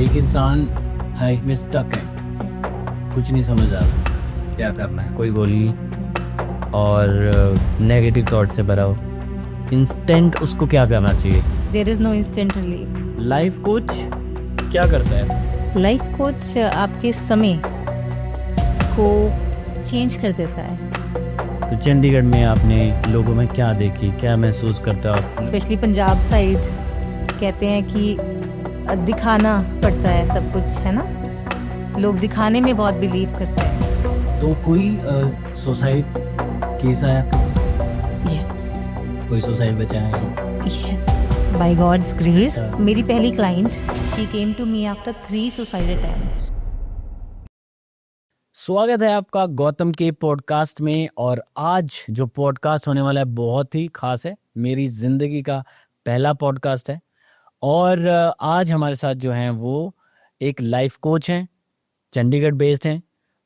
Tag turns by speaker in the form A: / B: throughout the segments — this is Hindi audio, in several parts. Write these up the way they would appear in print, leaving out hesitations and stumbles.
A: एक इंसान हाइट में स्टक है, कुछ नहीं समझ आ रहा क्या करना है, कोई गोली और नेगेटिव थॉट से भरा हो। इंस्टेंट उसको क्या करना चाहिए?
B: There is no instant relief.
A: Life coach क्या करता है?
B: लाइफ कोच आपके समय को चेंज कर देता है।
A: तो चंडीगढ़ में आपने लोगों में क्या देखी, क्या महसूस करता हो?
B: स्पेशली पंजाब साइड कहते हैं कि दिखाना पड़ता है सब कुछ, है ना। लोग दिखाने में बहुत बिलीव करते हैं।
A: तो कोई सुसाइड केस आया आपके पास?
B: यस
A: कोई सुसाइड बचा है?
B: Yes, by God's grace. मेरी पहली client, she came to me after 3 suicide attempts.
A: स्वागत है आपका गौतम के पॉडकास्ट में। और आज जो पॉडकास्ट होने वाला है बहुत ही खास है, मेरी ज़िंदगी का पहला पॉडकास्ट है। और आज हमारे साथ जो हैं वो एक लाइफ कोच हैं, चंडीगढ़ बेस्ड हैं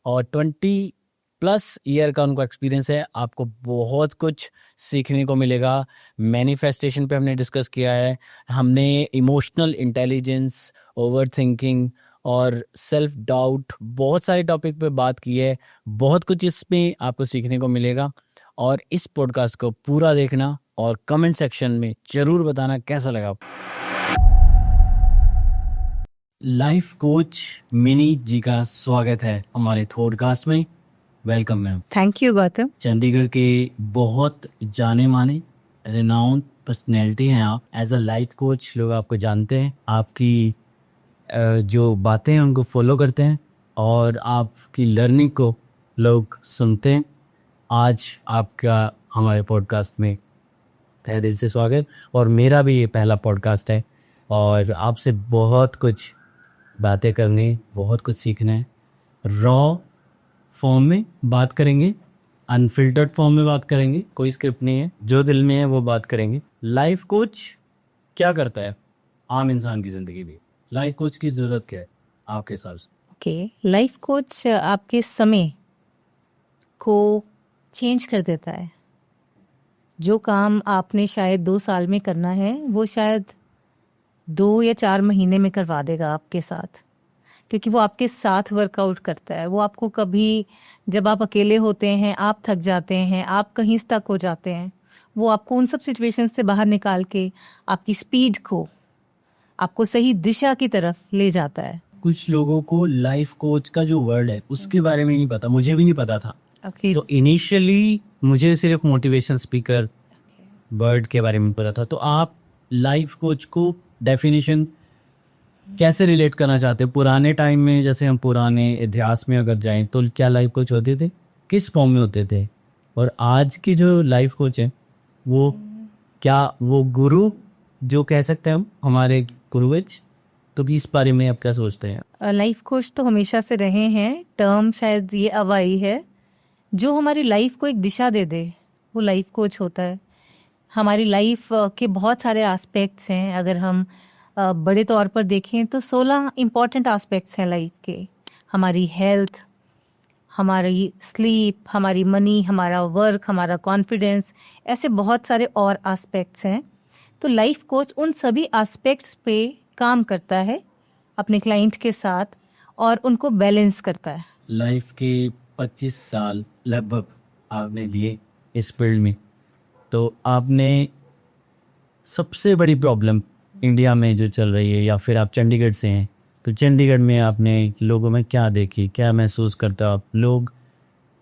A: और 20+ ईयर का उनको एक्सपीरियंस है। आपको बहुत कुछ सीखने को मिलेगा। मैनिफेस्टेशन पे हमने डिस्कस किया है, हमने इमोशनल इंटेलिजेंस, ओवर थिंकिंग और सेल्फ डाउट, बहुत सारे टॉपिक पे बात की है। बहुत कुछ इसमें आपको सीखने को मिलेगा और इस पॉडकास्ट को पूरा देखना और कमेंट सेक्शन में ज़रूर बताना कैसा लगा। लाइफ कोच मिनी जी का स्वागत है हमारे पॉडकास्ट में। Welcome ma'am.
B: Thank you Gautam.
A: Chandigarh के बहुत जाने माने रिनाउंड पर्सनैलिटी हैं आप। एज अ लाइफ कोच लोग आपको जानते हैं, आपकी जो बातें हैं उनको फॉलो करते हैं और आपकी लर्निंग को लोग सुनते हैं। आज आपका हमारे पॉडकास्ट में तहे दिल से स्वागत। और मेरा भी ये पहला पॉडकास्ट है और आपसे बहुत कुछ बातें करनी, बहुत कुछ सीखना है। रॉ फॉर्म में बात करेंगे, अनफिल्टर्ड फॉर्म में बात करेंगे, कोई स्क्रिप्ट नहीं है, जो दिल में है वो बात करेंगे। लाइफ कोच क्या करता है आम इंसान की ज़िंदगी में? लाइफ कोच की ज़रूरत क्या है आपके हिसाब से?
B: ओके, लाइफ कोच आपके समय को चेंज कर देता है। जो काम आपने शायद 2 साल में करना है वो शायद 2 या 4 महीने में करवा देगा आपके साथ, क्योंकि वो आपके साथ वर्कआउट करता है। वो आपको कभी, जब आप अकेले होते हैं, आप थक जाते हैं, आप कहीं स्टक हो जाते हैं, वो आपको उन सब सिचुएशन से बाहर निकाल के आपकी स्पीड को, आपको सही दिशा की तरफ ले जाता है।
A: कुछ लोगों को लाइफ कोच का जो वर्ड है उसके बारे में नहीं पता, मुझे भी नहीं पता था।
B: Okay.
A: तो इनिशियली मुझे सिर्फ मोटिवेशन स्पीकर वर्ड के बारे में पता था। तो आप लाइफ कोच को डेफिनेशन कैसे रिलेट करना चाहते हो? पुराने टाइम में, जैसे हम पुराने इतिहास में अगर जाएं तो क्या लाइफ कोच होते थे, किस फॉर्म में होते थे? और आज की जो लाइफ कोच है वो क्या, वो गुरु जो कह सकते हैं हम, हमारे गुरुवज? तो भी इस बारे में आप क्या सोचते हैं?
B: लाइफ कोच तो हमेशा से रहे हैं, टर्म शायद ये अब आई है। जो हमारी लाइफ को एक दिशा दे दे वो लाइफ कोच होता है। हमारी लाइफ के बहुत सारे एस्पेक्ट्स हैं। अगर हम बड़े तौर पर देखें तो 16 इम्पॉर्टेंट एस्पेक्ट्स हैं लाइफ के। हमारी हेल्थ, हमारी स्लीप, हमारी मनी, हमारा वर्क, हमारा कॉन्फिडेंस, ऐसे बहुत सारे और एस्पेक्ट्स हैं। तो लाइफ कोच उन सभी एस्पेक्ट्स पे काम करता है अपने क्लाइंट के साथ और उनको बैलेंस करता है।
A: लाइफ के 25 साल लगभग आपने लिए इस फील्ड में, तो आपने सबसे बड़ी प्रॉब्लम इंडिया में जो चल रही है, या फिर आप चंडीगढ़ से हैं तो चंडीगढ़ में आपने लोगों में क्या देखी, क्या महसूस करते हो आप? लोग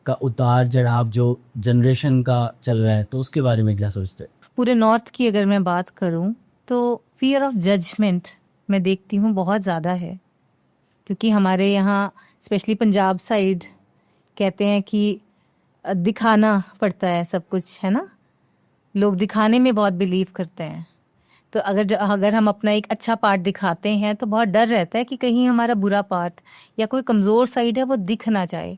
A: का उतार चढ़ाव जो जनरेशन का चल रहा है, तो उसके बारे में क्या सोचते हैं?
B: पूरे नॉर्थ की अगर मैं बात करूं तो फियर ऑफ जजमेंट मैं देखती हूँ बहुत ज़्यादा है, क्योंकि हमारे यहाँ स्पेशली पंजाब साइड कहते हैं कि दिखाना पड़ता है सब कुछ, है ना। लोग दिखाने में बहुत बिलीव करते हैं। तो अगर हम अपना एक अच्छा पार्ट दिखाते हैं तो बहुत डर रहता है कि कहीं हमारा बुरा पार्ट या कोई कमज़ोर साइड है वो दिख ना जाए,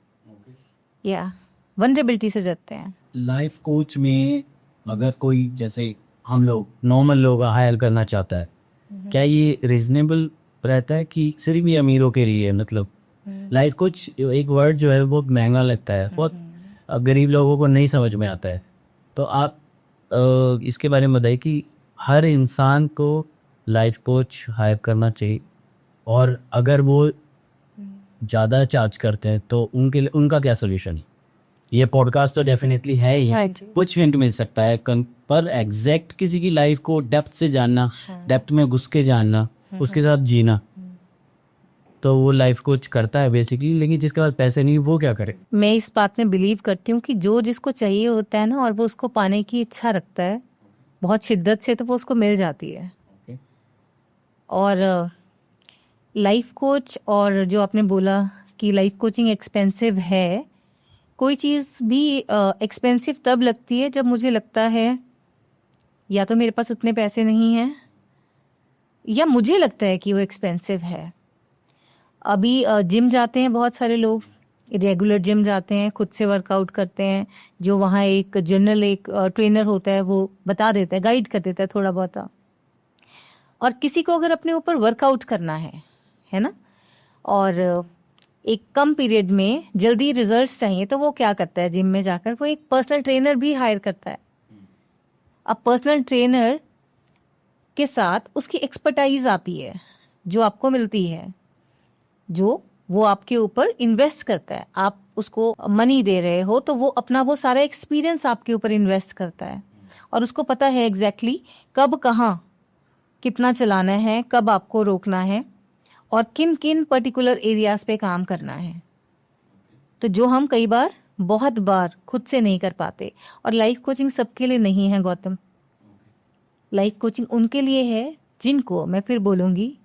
B: या वनरेबिलिटी से डरते हैं।
A: लाइफ कोच में अगर कोई, जैसे हम लोग नॉर्मल लोग हायर करना चाहता है, क्या ये रीजनेबल रहता है कि सिर्फ ये अमीरों के लिए? मतलब लाइफ कोच एक वर्ड जो है वो बहुत महंगा लगता है, बहुत गरीब लोगों को नहीं समझ में आता है। तो आप इसके बारे में बताइए कि हर इंसान को लाइफ कोच हायर करना चाहिए? और अगर वो ज़्यादा चार्ज करते हैं तो उनके लिए उनका क्या सोल्यूशन है? ये पॉडकास्ट तो डेफिनेटली है ही,
B: हाँ जी।
A: कुछ हिंट मिल सकता है पर एग्जैक्ट किसी की लाइफ को डेप्थ से जानना, डेप्थ में घुस के जानना, उसके साथ जीना, तो वो लाइफ कोच करता है बेसिकली। लेकिन जिसके पास पैसे नहीं वो क्या करे?
B: मैं इस बात में बिलीव करती हूँ कि जो जिसको चाहिए होता है ना और वो उसको पाने की इच्छा रखता है बहुत शिद्दत से, तो वो उसको मिल जाती है। और लाइफ कोच, और जो आपने बोला कि लाइफ कोचिंग एक्सपेंसिव है, कोई चीज़ भी एक्सपेंसिव तब लगती है जब मुझे लगता है या तो मेरे पास उतने पैसे नहीं हैं या मुझे लगता है कि वो एक्सपेंसिव है। अभी जिम जाते हैं बहुत सारे लोग, रेगुलर जिम जाते हैं, खुद से वर्कआउट करते हैं, जो वहाँ एक जनरल एक ट्रेनर होता है वो बता देता है, गाइड कर देता है थोड़ा बहुत। और किसी को अगर अपने ऊपर वर्कआउट करना है ना, और एक कम पीरियड में जल्दी रिजल्ट्स चाहिए, तो वो क्या करता है, जिम में जाकर वो एक पर्सनल ट्रेनर भी हायर करता है। अब पर्सनल ट्रेनर के साथ उसकी एक्सपर्टाइज आती है जो आपको मिलती है, जो वो आपके ऊपर इन्वेस्ट करता है। आप उसको मनी दे रहे हो तो वो अपना वो सारा एक्सपीरियंस आपके ऊपर इन्वेस्ट करता है, और उसको पता है एग्जैक्टली कब कहाँ कितना चलाना है, कब आपको रोकना है, और किन किन पर्टिकुलर एरियाज पे काम करना है। तो जो हम कई बार बहुत बार खुद से नहीं कर पाते। और लाइफ कोचिंग सबके लिए नहीं है गौतम। लाइफ कोचिंग उनके लिए है जिनको, मैं फिर बोलूँगी,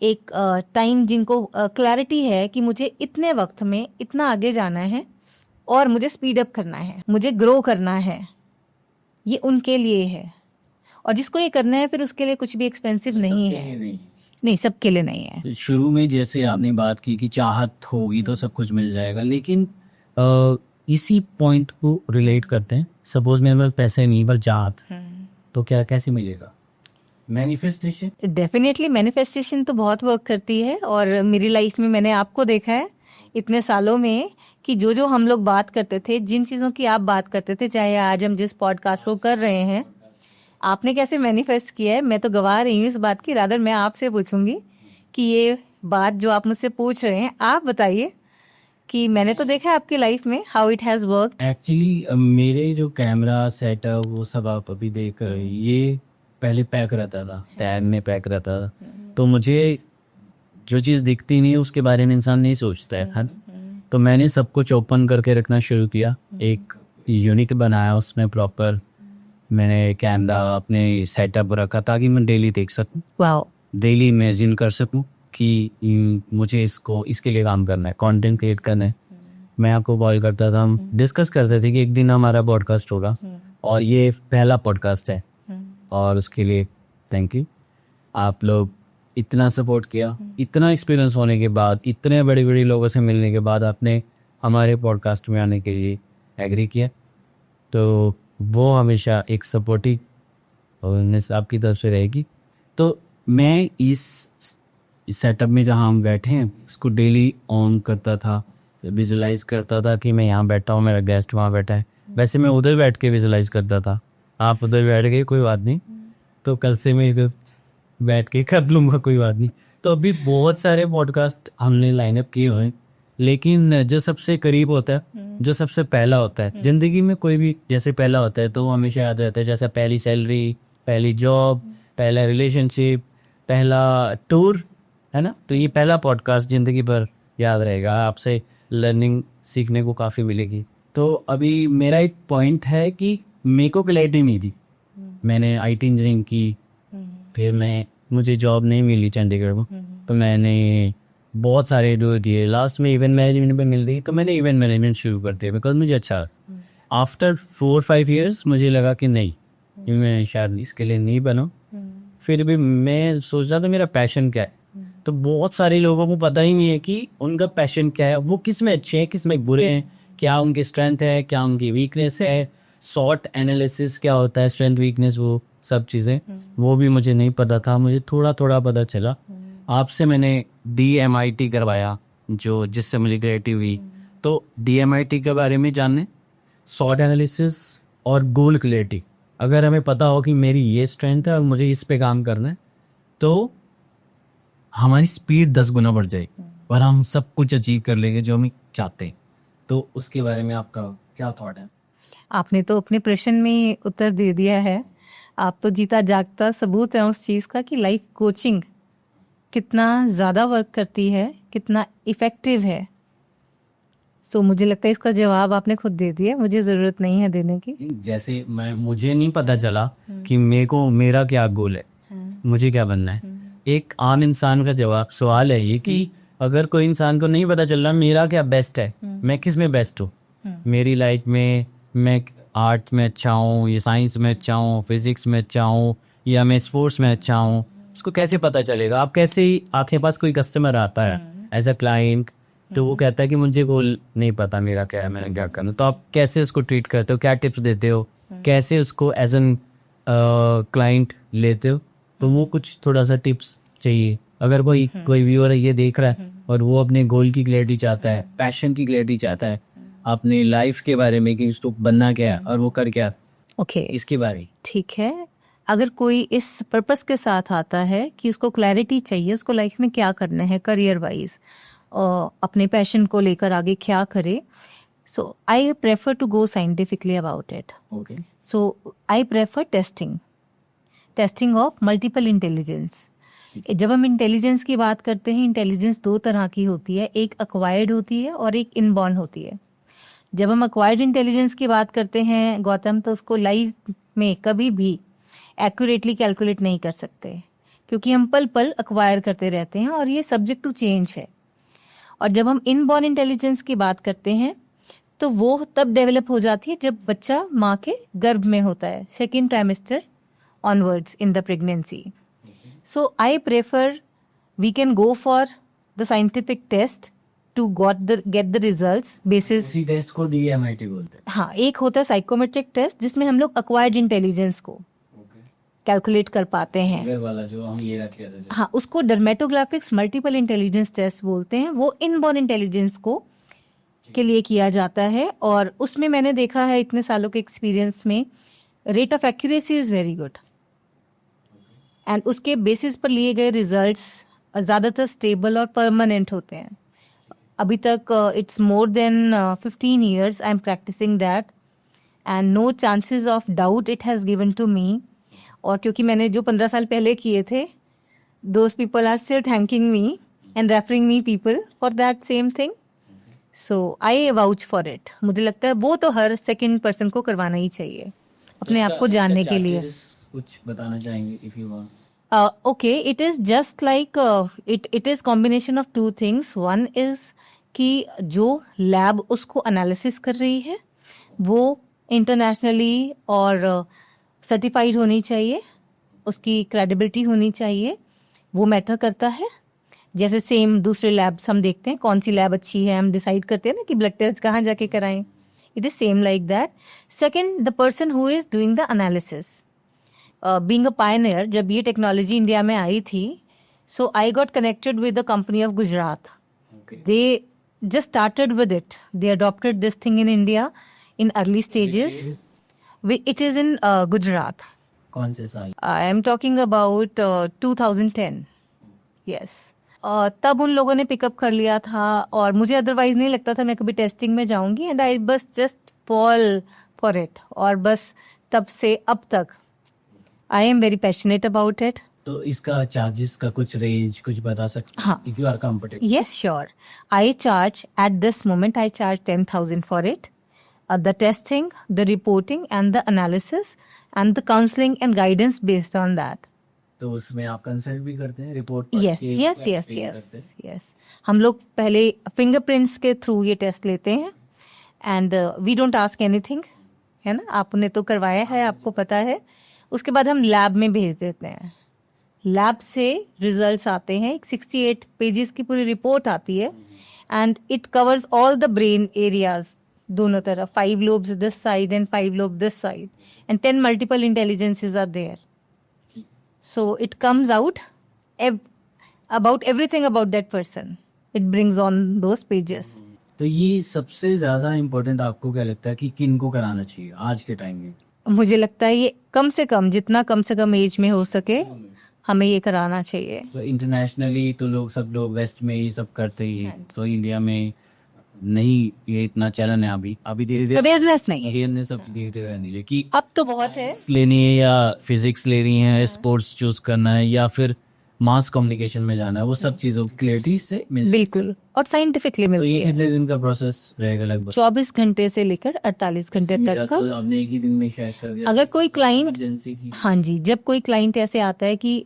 B: एक टाइम, जिनको क्लैरिटी है कि मुझे इतने वक्त में इतना आगे जाना है और मुझे स्पीड अप करना है, मुझे ग्रो करना है, ये उनके लिए है। और जिसको ये करना है फिर उसके लिए कुछ भी एक्सपेंसिव नहीं है। नहीं, सबके लिए नहीं है।
A: शुरू में जैसे आपने बात की कि चाहत होगी तो सब कुछ मिल जाएगा, लेकिन इसी पॉइंट को रिलेट करते हैं। सपोज मेरे पास पैसे नहीं पर चाहत, तो क्या कैसे मिलेगा? मैनिफेस्टेशन?
B: डेफिनेटली मैनिफेस्टेशन तो बहुत वर्क करती है। और मेरी लाइफ में मैंने आपको देखा है इतने सालों में कि जो जो हम लोग बात करते थे, जिन चीज़ों की आप बात करते थे, चाहे आज हम जिस पॉडकास्ट को कर रहे हैं, आपने कैसे मैनिफेस्ट किया है, मैं तो गवाह रही हूँ इस बात की। रादर मैं आपसे पूछूंगी कि ये बात जो आप मुझसे पूछ रहे हैं, आप बताइए कि मैंने तो देखा है आपकी लाइफ में how it has work.
A: Actually मेरे जो कैमरा सेटअप वो सब आप अभी देख रहे हैं, ये पहले पैक रहता था, टैग में पैक रहता था, तो मुझे जो चीज़ दिखती नहीं है उसके बारे में इंसान नहीं सोचता है। तो मैंने सब कुछ ओपन करके रखना शुरू किया, एक यूनिट बनाया उसमें प्रॉपर। मैंने कैमरा अपने सेटअप रखा ताकि मैं डेली देख सकूं,
B: वाओ,
A: डेली इमेजिन कर सकूं कि मुझे इसके लिए काम करना है, कंटेंट क्रिएट करना है। मैं आपको कॉल करता था, हम डिस्कस करते थे कि एक दिन हमारा पॉडकास्ट होगा, और ये पहला पॉडकास्ट है। और उसके लिए थैंक यू। आप लोग इतना सपोर्ट किया, इतना एक्सपीरियंस होने के बाद, इतने बड़े बड़े लोगों से मिलने के बाद आपने हमारे पॉडकास्ट में आने के लिए एग्री किया, तो वो हमेशा एक सपोर्टिव आपकी तरफ से रहेगी। तो मैं इस सेटअप में जहाँ हम बैठे हैं उसको डेली ऑन करता था, विजुलाइज करता था कि मैं यहाँ बैठा हूँ, मेरा गेस्ट वहाँ बैठा है। वैसे मैं उधर बैठ के विजुलाइज करता था, आप उधर बैठ गए, कोई बात नहीं, तो कल से मैं इधर बैठ के कर लूँगा, कोई बात नहीं। तो अभी बहुत सारे पॉडकास्ट हमने लाइनअप किए हुए हैं, लेकिन जो सबसे करीब होता है, जो सबसे पहला होता है ज़िंदगी में, कोई भी जैसे पहला होता है तो वो हमेशा याद रहता है। जैसे पहली सैलरी, पहली जॉब, पहला रिलेशनशिप, पहला टूर, है ना। तो ये पहला पॉडकास्ट ज़िंदगी भर याद रहेगा, आपसे लर्निंग सीखने को काफ़ी मिलेगी। तो अभी मेरा एक पॉइंट है कि मेरे को क्लैरिटी नहीं थी, मैंने IT इंजीनियरिंग की, फिर मुझे जॉब नहीं मिली चंडीगढ़ में, तो मैंने बहुत सारे इंटरव्यू दिए, लास्ट में इवेंट मैनेजमेंट पे मिल गई, तो मैंने इवेंट मैनेजमेंट शुरू कर दिया बिकॉज मुझे अच्छा। आफ्टर 4-5 ईयर्स मुझे लगा कि नहीं, मैं शायद इसके लिए नहीं बना। फिर भी मैं सोच रहा था मेरा पैशन क्या है। तो बहुत सारे लोगों को पता ही नहीं है कि उनका पैशन क्या है, वो किस में अच्छे हैं, किस में बुरे हैं, क्या उनकी स्ट्रेंथ है, क्या उनकी वीकनेस है, शॉर्ट एनालिसिस क्या होता है, स्ट्रेंथ वीकनेस, वो सब चीज़ें वो भी मुझे नहीं पता था। मुझे थोड़ा थोड़ा पता चला, आपसे मैंने DMIT करवाया, जिससे मुझे क्रिएटिव हुई। तो DMIT के बारे में जानने, शॉर्ट एनालिसिस और गोल क्लैरिटी, अगर हमें पता हो कि मेरी ये स्ट्रेंथ है और मुझे इस पे काम करना है, तो हमारी स्पीड 10 गुना बढ़ जाएगी और हम सब कुछ अचीव कर लेंगे जो हम चाहते हैं। तो उसके बारे में आपका क्या थॉट है?
B: आपने तो अपने प्रश्न में उत्तर दे दिया है। आप तो जीता जागता सबूत है उस चीज़ का कि लाइफ कोचिंग कितना ज़्यादा वर्क करती है, कितना इफ़ेक्टिव है। सो मुझे लगता है इसका जवाब आपने खुद दे दिया, मुझे ज़रूरत नहीं है देने की।
A: जैसे मुझे नहीं पता चला कि मेरा क्या गोल है, मुझे क्या बनना है। एक आम इंसान का जवाब सवाल है ये कि अगर कोई इंसान को नहीं पता चल रहा मेरा क्या बेस्ट है, मैं किस में बेस्ट हूँ, मेरी लाइफ में मैं आर्ट में अच्छा हूँ या साइंस में अच्छा हूँ, फिजिक्स में अच्छा हूँ या मैं स्पोर्ट्स में अच्छा हूँ, उसको कैसे पता चलेगा? आप कैसे, आपके पास कोई कस्टमर आता है एज अ क्लाइंट, तो वो कहता है कि मुझे गोल नहीं पता मेरा क्या है, मैंने क्या करना, तो आप कैसे उसको ट्रीट करते हो, क्या टिप्स देते हो, कैसे उसको एज एन क्लाइंट लेते हो? तो वो कुछ थोड़ा सा टिप्स चाहिए। अगर कोई व्यूअर ये देख रहा है और वो अपने गोल की क्लैरिटी चाहता है, पैशन की क्लैरिटी चाहता है, अपनी लाइफ के बारे में कि उसको बनना क्या है और वो कर क्या,
B: ओके,
A: इसके बारे में।
B: ठीक है। अगर कोई इस पर्पस के साथ आता है कि उसको क्लैरिटी चाहिए, उसको लाइफ में क्या करना है करियर वाइज, अपने पैशन को लेकर आगे क्या करे, so I prefer to go scientifically about it.
A: Okay,
B: so I prefer testing of multiple intelligence. जब हम इंटेलिजेंस की बात करते हैं, इंटेलिजेंस दो तरह की होती है, एक अक्वायर्ड होती है और एक इनबॉर्न होती है। जब हम अक्वायर्ड इंटेलिजेंस की बात करते हैं गौतम, तो उसको लाइफ में कभी भी एक्यूरेटली कैलकुलेट नहीं कर सकते, क्योंकि हम पल पल अक्वायर करते रहते हैं और ये सब्जेक्ट टू चेंज है। और जब हम इनबॉर्न इंटेलिजेंस की बात करते हैं तो वो तब डेवलप हो जाती है जब बच्चा माँ के गर्भ में होता है, second trimester onwards in the pregnancy. So I prefer we can go for the scientific test to get the results basis.
A: इसी टेस्ट को DMIT बोलते हैं।
B: हाँ, एक होता है साइकोमेट्रिक टेस्ट जिसमें हम लोग अक्वायर्ड इंटेलिजेंस को कैलकुलेट कर पाते हैं।
A: अगर वाला जो हम ये रखे थे,
B: हाँ, उसको डर्मेटोग्राफिक्स मल्टीपल इंटेलिजेंस टेस्ट बोलते हैं। वो इनबॉर्न इंटेलिजेंस को के लिए किया जाता है और उसमें मैंने देखा है इतने सालों के एक्सपीरियंस में rate of accuracy is very good and उसके बेसिस पर लिए गए रिजल्ट्स ज़्यादातर स्टेबल और परमानेंट होते हैं। अभी तक it's more than 15 years I am practising that and no chances of doubt it has given to me. और क्योंकि मैंने जो 15 साल पहले किए थे, those people are still thanking me and referring me people for that same thing. So I vouch for it. मुझे लगता है वो तो हर सेकेंड पर्सन को करवाना ही चाहिए अपने आप को जानने के लिए।
A: कुछ बताना चाहेंगे if you want?
B: Okay, it is just like it is combination of two things. One is कि जो लैब उसको एनालिसिस कर रही है वो इंटरनेशनली और सर्टिफाइड होनी चाहिए, उसकी क्रेडिबिलिटी होनी चाहिए, वो मैटर करता है। जैसे सेम दूसरे लैब्स हम देखते हैं कौन सी लैब अच्छी है, हम डिसाइड करते हैं ना कि ब्लड टेस्ट कहाँ जाके कराएं। It is same like that. Second, the person who is doing the analysis, being a pioneer, जब ये टेक्नोलॉजी इंडिया में आई थी, so I got connected with the company of Gujarat. They just started with it. They adopted this thing in India in early stages. It is in Gujarat.
A: कौन से साल?
B: I am talking about 2010. Yes. तब उन लोगों ने पिकअप कर लिया था और मुझे अदरवाइज नहीं लगता था मैं कभी टेस्टिंग में जाऊंगी एंड आई बस जस्ट फॉल फॉर इट। और बस तब से अब तक I am very passionate about it.
A: तो इसका चार्जेस का कुछ रेंज कुछ बता सकते हैं?
B: हाँ,
A: if you are comfortable.
B: Yes, sure. I charge at this moment. I charge 10,000 for it. The testing, the reporting, and the analysis, and the counseling and guidance based on that.
A: तो उसमें आप कंसल्ट भी करते हैं, रिपोर्ट?
B: Yes. हम लोग पहले फिंगरप्रिंट्स के थ्रू ये टेस्ट लेते हैं and we don't ask anything, है ना, आपने तो करवाया है, आपको पता है। उसके बाद हम लैब में भेज देते हैं। लैब से रिजल्ट्स आते हैं, 68 पेजेस की पूरी रिपोर्ट आती है and it covers all the brain areas दोनों तरफ, 5 lobes this side and 5 lobes this side and 10 multiple intelligences are there. So it comes out about everything about that person, it brings on those pages.
A: तो ये सबसे ज्यादा इम्पोर्टेंट आपको क्या लगता है कि किन को कराना चाहिए आज के टाइम में?
B: मुझे लगता है ये कम से कम, जितना कम से कम एज में हो सके हमें ये कराना चाहिए।
A: तो इंटरनेशनली तो लोग सब लोग वेस्ट में ही सब करते ही हैं, तो इंडिया में नहीं ये इतना चलन है अभी अभी धीरे धीरे
B: अवेयरनेस नहीं है,
A: ये सब धीरे धीरे नहीं है कि
B: अब तो बहुत है।
A: लेनी है या फिजिक्स लेनी है, स्पोर्ट्स चूज करना है या फिर मास कम्युनिकेशन में जाना है, वो सब चीज़ों क्लियरिटी से मिल।
B: बिल्कुल, और साइंटिफिकली
A: तो
B: मिलती
A: ये
B: है।
A: कितने दिन का प्रोसेस रहेगा लगभग?
B: 24 घंटे से लेकर 48 घंटे
A: मेरा
B: तक का।
A: तो आपने एक ही दिन में शायद कर दिया।
B: अगर कोई क्लाइंट,
A: इमरजेंसी थी।
B: हाँ जी, जब कोई क्लाइंट ऐसे आता है कि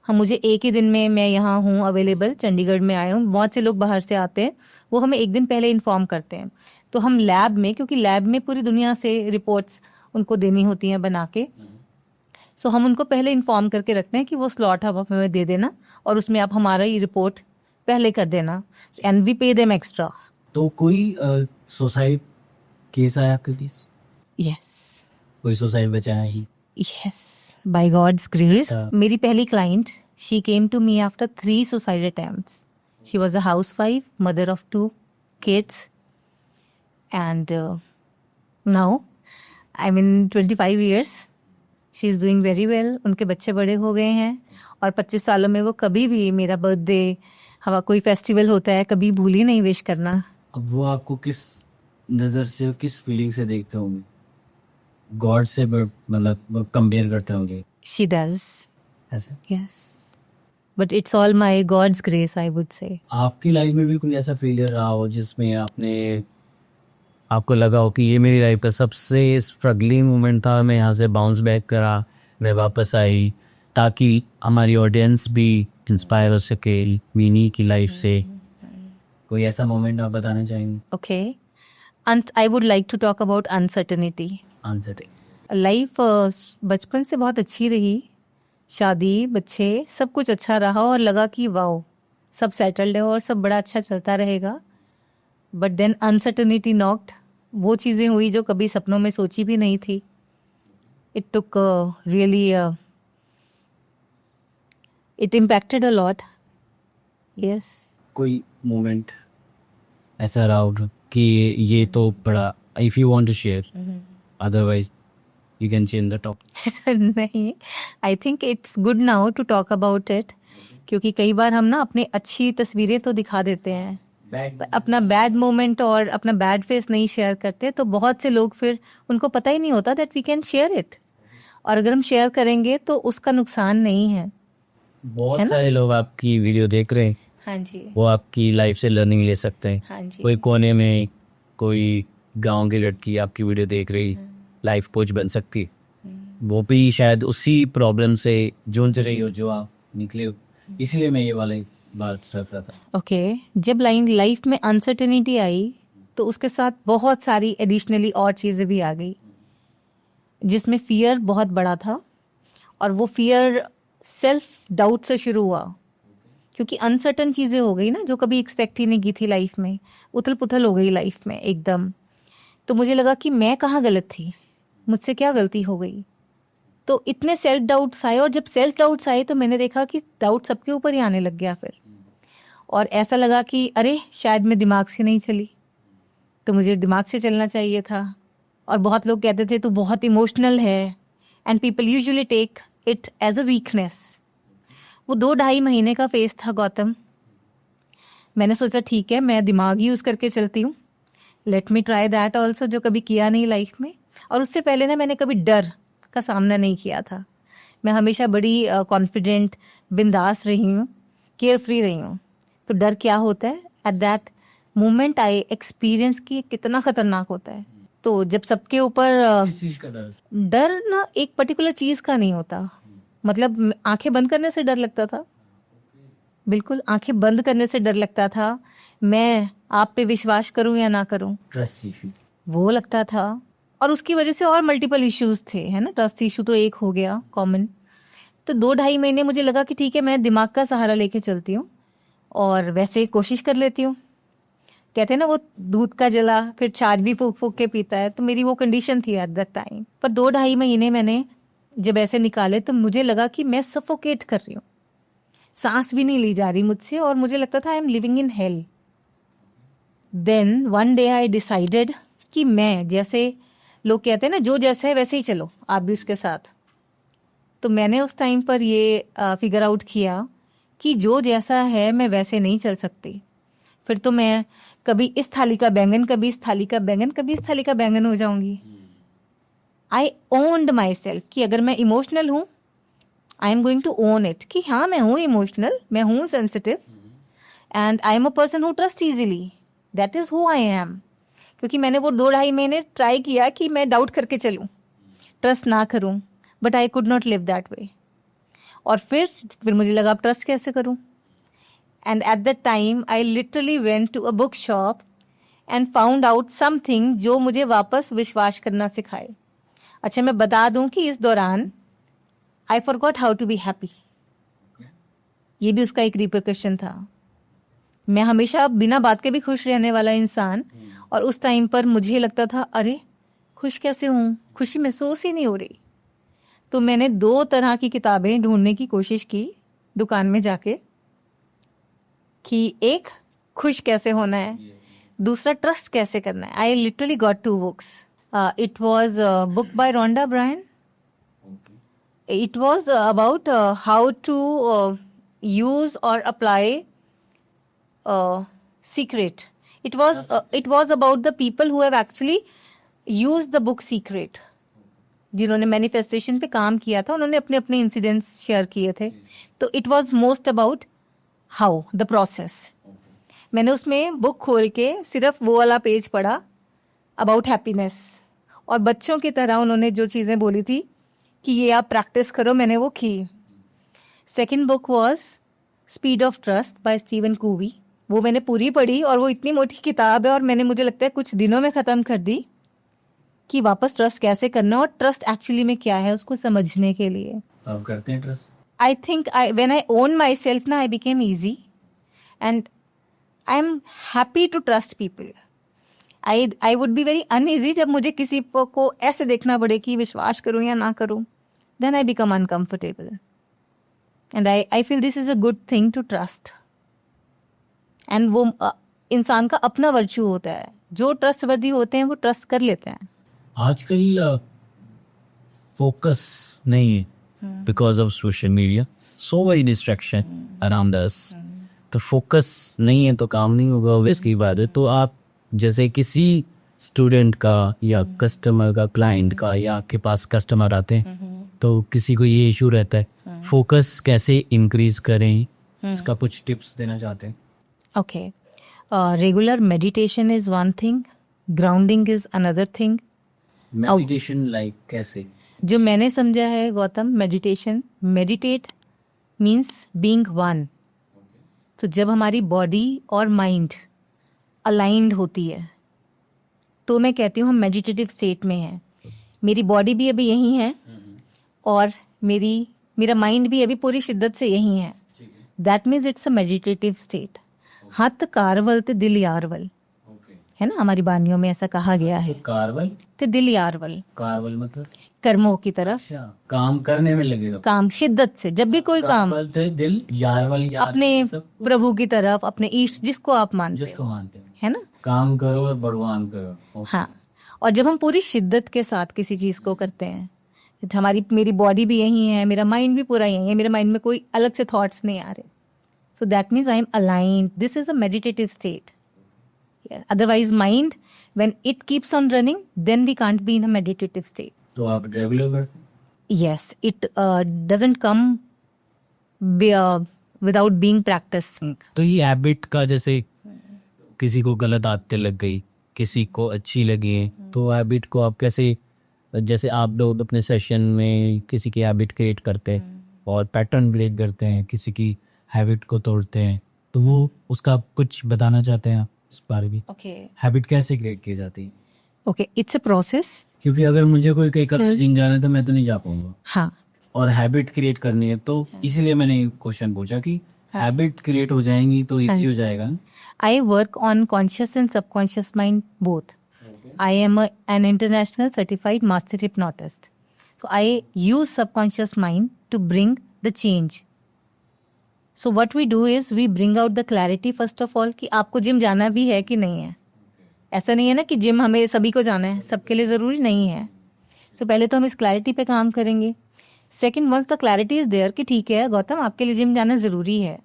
B: हम मुझे एक ही दिन में मैं यहाँ हूँ अवेलेबल, चंडीगढ़ में आए हूँ, बहुत से लोग बाहर से आते हैं, वो हमें एक दिन पहले इन्फॉर्म करते हैं। तो हम लैब में, क्योंकि लैब में पूरी दुनिया से रिपोर्ट्स उनको देनी होती हैं बना के, सो हम उनको पहले इन्फॉर्म करके रखते हैं कि वो स्लॉट आप हमें दे देना और उसमें आप हमारा ये रिपोर्ट पहले कर देना, and we pay them extra.
A: तो कोई सुसाइड केस आया आपके पास?
B: यस,
A: कोई सुसाइड बचा है ही?
B: Yes, by God's grace.
A: अच्छा।
B: मेरी पहली client, she came to me after 3 suicide attempts. She was a housewife, mother of 2 kids, and now I'm in 25 years. She is doing very well. उनके बच्चे बड़े हो गए हैं और 25 सालों में वो कभी भी मेरा बर्थडे, हवा कोई फेस्टिवल होता है, कभी भूल ही नहीं विश करना।
A: अब वो आपको किस नज़र से, किस फीलिंग से देखते होंगे? गॉड से मतलब कंपेयर करते होंगे?
B: शी डज,
A: ऐसे?
B: Yes, but it's all my God's grace, I would say.
A: आपकी लाइफ में भी कोई ऐसा फेलियर रहा हो जिसमें आपको लगा हो कि ये मेरी लाइफ का सबसे स्ट्रगलिंग मोमेंट था, मैं यहाँ से बाउंस बैक करा, मैं वापस आई, ताकि हमारी ऑडियंस भी इंस्पायर हो सके मीनी की लाइफ से? कोई ऐसा मोमेंट आप बताना चाहेंगे?
B: Okay, I would like to talk about uncertainty.
A: आंसर
B: लाइफ बचपन से बहुत अच्छी रही, शादी, बच्चे, सब कुछ अच्छा रहा और लगा कि वाओ सब सेटल्ड है और सब बड़ा अच्छा चलता रहेगा। But then uncertainty knocked. वो चीज़ें हुई जो कभी सपनों में सोची भी नहीं थी। It took really, it impacted a lot. Yes.
A: कोई मोमेंट ऐसा रहा हो कि ये तो बड़ा, if you want to share, otherwise you can change the topic.
B: नहीं, I think it's good now to talk about it, क्योंकि कई बार हम ना अपनी अच्छी तस्वीरें तो दिखा देते हैं, अपना बैड मोमेंट और अपना बैड फेस नहीं शेयर करते, तो बहुत से लोग फिर उनको पता ही नहीं होता that we can share it, और अगर हम शेयर करेंगे तो उसका नुकसान नहीं है।
A: बहुत सारे लोग आपकी वीडियो देख रहे हैं,
B: हाँ जी,
A: वो आपकी लाइफ से लर्निंग ले सकते हैं।
B: हाँ जी,
A: कोई कोने में कोई गांव की लड़की आपकी वीडियो देख रही, लाइफ कोच बन सकती, वो भी शायद उसी प्रॉब्लम से जूझ रही हो जो आप निकले हो, इसलिए मैं ये वाली बात कर रहा था।
B: ओके। जब लाइफ में अनसर्टेनिटी आई तो उसके साथ बहुत सारी एडिशनली और चीज़ें भी आ गई, जिसमें फियर बहुत बड़ा था, और वो फियर सेल्फ डाउट से शुरू हुआ, क्योंकि अनसर्टन चीज़ें हो गई ना जो कभी एक्सपेक्ट ही नहीं की थी लाइफ में, उथल पुथल हो गई लाइफ में एकदम। तो मुझे लगा कि मैं कहाँ गलत थी, मुझसे क्या गलती हो गई। तो इतने सेल्फ डाउट्स आए, और जब सेल्फ डाउट्स आए तो मैंने देखा कि डाउट सबके ऊपर ही आने लग गया फिर, और ऐसा लगा कि अरे शायद मैं दिमाग से नहीं चली, तो मुझे दिमाग से चलना चाहिए था। और बहुत लोग कहते थे तू बहुत इमोशनल है, and people usually take it as a weakness. वो 2-2.5 महीने का फेस था गौतम। मैंने सोचा ठीक है, मैं दिमाग यूज़ करके चलती हूँ, let me try that also, जो कभी किया नहीं लाइफ में। और उससे पहले ना मैंने कभी डर का सामना नहीं किया था। मैं हमेशा बड़ी कॉन्फिडेंट, बिंदास रही हूँ, केयर फ्री रही हूँ। तो डर क्या होता है, at that moment I experience कि कितना खतरनाक होता है। तो जब सबके ऊपर
A: किस चीज का डर?
B: डर ना एक पर्टिकुलर चीज़ का नहीं होता, मतलब आंखें बंद करने से डर लगता था, बिल्कुल आंखें बंद करने से डर लगता था। मैं आप पे विश्वास करूं या ना करूं,
A: ट्रस्ट इशू,
B: वो लगता था। और उसकी वजह से और मल्टीपल इश्यूज थे, है ना। ट्रस्ट इशू तो एक हो गया कॉमन। तो 2-2.5 महीने मुझे लगा कि ठीक है, मैं दिमाग का सहारा लेके चलती हूँ और वैसे कोशिश कर लेती हूँ। कहते हैं ना वो दूध का जला फिर छाछ भी फूक फूक के पीता है, तो मेरी वो कंडीशन थी एट दैट टाइम। पर 2-2.5 महीने मैंने जब ऐसे निकाले तो मुझे लगा कि मैं सफोकेट कर रही हूँ, सांस भी नहीं ली जा रही मुझसे, और मुझे लगता था I am living in hell. Then one day I decided कि मैं, जैसे लोग कहते हैं ना जो जैसा है वैसे ही चलो, आप भी उसके साथ। तो मैंने उस टाइम पर ये फिगर आउट किया कि जो जैसा है मैं वैसे नहीं चल सकती। फिर तो मैं कभी इस थाली का बैंगन, कभी इस थाली का बैंगन, कभी इस थाली का बैंगन हो जाऊंगी। आई ओन्ड माई सेल्फ कि अगर मैं इमोशनल हूँ, I am going to own it कि हाँ मैं हूँ इमोशनल, मैं हूँ sensitive, and I am a person who trust easily, that is who I am. क्योंकि मैंने वो 2-2.5 महीने ट्राई किया कि मैं डाउट करके चलूँ, ट्रस्ट ना करूँ, but I could not live that way. और फिर मुझे लगा अब ट्रस्ट कैसे करूँ। And at that time I literally went to a book shop and found out something जो मुझे वापस विश्वास करना सिखाए। अच्छा, मैं बता दूं कि इस दौरान I forgot how to be happy. ये भी उसका एक रिपरकशन था। मैं हमेशा बिना बात के भी खुश रहने वाला इंसान, और उस टाइम पर मुझे लगता था अरे खुश कैसे हूँ, खुशी महसूस ही नहीं हो रही। तो मैंने 2 तरह की किताबें ढूंढने की कोशिश की दुकान में जाके कि एक खुश कैसे होना है, दूसरा ट्रस्ट कैसे करना है। I literally got 2 books. It was a book by Rhonda Byrne. It was about how to use or apply secret. It was about the people who have actually used the book Secret. जिन्होंने मैनिफेस्टेशन पे काम किया था, उन्होंने अपने अपने इंसिडेंट्स शेयर किए थे। तो it was most about how the process. मैंने उसमें बुक खोल के सिर्फ वो वाला पेज पढ़ा अबाउट हैप्पीनेस, और बच्चों की तरह उन्होंने जो चीज़ें बोली थी कि ये आप प्रैक्टिस करो, मैंने वो की। Second book was Speed of Trust by Stephen Covey. वो मैंने पूरी पढ़ी, और वो इतनी मोटी किताब है, और मैंने मुझे लगता है कुछ दिनों में ख़त्म कर दी कि वापस ट्रस्ट कैसे करना और ट्रस्ट एक्चुअली में क्या है उसको समझने के लिए।
A: आप करते हैं trust?
B: I think when I own my self ना, I became easy and I am happy to trust people. I would be very uneasy जब मुझे किसी को ऐसे देखना पड़े कि विश्वास करूं या ना करूं, then I become uncomfortable, and I feel this is a good thing to trust. एंड वो इंसान का अपना वर्च्यू होता है, जो ट्रस्टवर्दी होते हैं वो ट्रस्ट कर लेते हैं।
A: आजकल फोकस नहीं है because of social media, so very distraction around us. तो फोकस नहीं है तो काम नहीं होगा, ऑब्वियस की बात है। तो आप जैसे किसी स्टूडेंट का या कस्टमर का, क्लाइंट का, या आपके पास कस्टमर आते हैं तो किसी को ये इशू रहता है, फोकस कैसे इंक्रीज करें, इसका कुछ टिप्स देना चाहते हैं?
B: Okay, regular meditation is one thing, grounding is another thing.
A: Meditation like कैसे?
B: जो मैंने समझा है Gautam, meditate means being one. तो जब हमारी बॉडी और माइंड अलाइंड होती है तो मैं कहती हूँ हम मेडिटेटिव स्टेट में हैं। मेरी बॉडी भी अभी यही है और मेरा माइंड भी अभी पूरी शिद्दत से यही है। That means it's a meditative state. हथ कारवल ते दिल यारवल, है ना, हमारी बानियों में ऐसा कहा गया है।
A: कारवल
B: ते दिल यारवल,
A: कारवल मतलब
B: कर्मों की तरफ
A: काम करने में लगेगा,
B: काम शिद्दत से। जब भी कोई काम
A: दिल यारवल,
B: अपने प्रभु की तरफ, अपने ईष्ट जिसको आप मानते
A: जिसको
B: हो,
A: मानते हैं,
B: है ना,
A: काम करो और भगवान करो।
B: हाँ। और जब हम पूरी शिद्दत के साथ किसी चीज को करते हैं, मेरी बॉडी भी यही है, मेरा माइंड भी पूरा यही है, मेरे माइंड में कोई अलग से थॉट्स नहीं आ रहे, so that means I am aligned. This is a meditative state. Otherwise mind when it keeps on running, then we can't be in a meditative state.
A: तो आप रेगुलर करते हैं?
B: Yes, it doesn't come without being practicing.
A: तो ये हैबिट का, जैसे किसी को गलत आदतें लग गई, किसी को अच्छी लगी है, तो हैबिट को आप कैसे, जैसे आप लोग अपने सेशन में किसी की हैबिट क्रिएट करते हैं और पैटर्न ब्रेक करते हैं, किसी की हैबिट को तोड़ते हैं, तो वो उसका आप कुछ बताना चाहते हैं आप इस बारे में?
B: Okay.
A: हैबिट कैसे क्रिएट की जाती है?
B: Okay, it's a process.
A: क्योंकि अगर मुझे कोई कहीं कल जिम जाना है तो मैं तो नहीं जा पाऊंगा।
B: हाँ,
A: और हैबिट क्रिएट करनी है, तो इसलिए मैंने क्वेश्चन पूछा कि हैबिट क्रिएट हो जाएंगी तो इजी हो जाएगा।
B: I work on conscious and subconscious mind both. I am an international certified master hypnotist. So I use subconscious mind to bring the change. So what we do is we bring out the clarity first of all कि आपको जिम जाना भी है कि नहीं है। ऐसा नहीं है ना कि जिम हमें सभी को जाना है, सबके लिए ज़रूरी नहीं है। तो पहले तो हम इस क्लैरिटी पे काम करेंगे। Second, once the clarity is there कि ठीक है गौतम आपके लिए जिम जाना जरूरी है,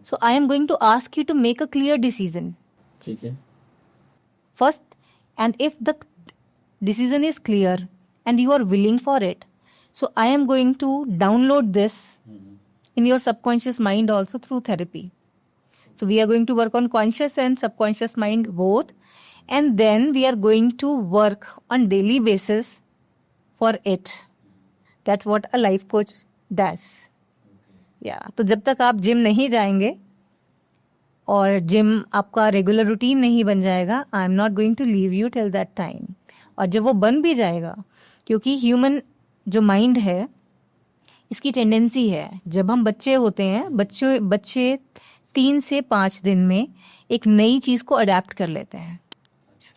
B: so I am going to ask you to make a clear decision
A: ठीक है।
B: first, and if the decision is clear and you are willing for it, so I am going to download this in your subconscious mind also through therapy. So we are going to work on conscious and subconscious mind both, and then we are going to work on daily basis for it. That's what a life coach does. Yeah, तो जब तक आप जिम नहीं जाएंगे और जिम आपका रेगुलर रूटीन नहीं बन जाएगा, I am not going to leave you till that time. और जब वो बन भी जाएगा, क्योंकि ह्यूमन जो माइंड है इसकी टेंडेंसी है, जब हम बच्चे होते हैं, बच्चे 3 से 5 दिन में एक नई चीज को अडेप्ट कर लेते हैं.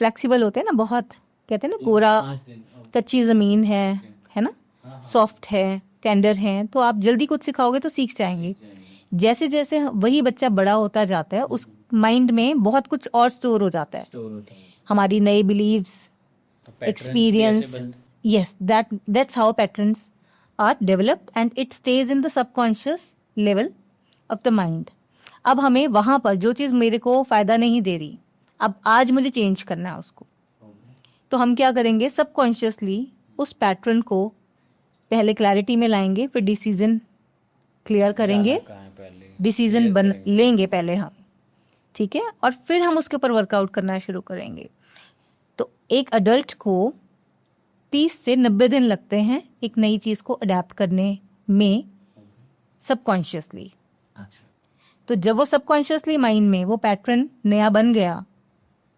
B: फ्लेक्सिबल होते हैं ना बहुत, कहते हैं ना कोरा कच्ची जमीन है ना, सॉफ्ट है, टेंडर है, तो आप जल्दी कुछ सिखाओगे तो सीख जाएंगे. जैसे जैसे वही बच्चा बड़ा होता जाता है, उस माइंड में बहुत कुछ और स्टोर हो जाता है, हमारी नई beliefs, experience. Yes, that's how patterns are developed and it stays in the subconscious level of the mind. अब हमें वहां पर जो चीज मेरे को फायदा नहीं दे रही, अब आज मुझे चेंज करना है उसको, तो हम क्या करेंगे, सबकॉन्शियसली उस पैटर्न को पहले क्लैरिटी में लाएंगे, फिर डिसीजन क्लियर करेंगे, डिसीजन बन लेंगे पहले हम, ठीक है, और फिर हम उसके ऊपर वर्कआउट करना शुरू करेंगे. तो एक अडल्ट को 30 से 90 दिन लगते हैं एक नई चीज को अडेप्ट करने में सबकॉन्शियसली. तो जब वो सबकॉन्शियसली माइंड में वो पैटर्न नया बन गया,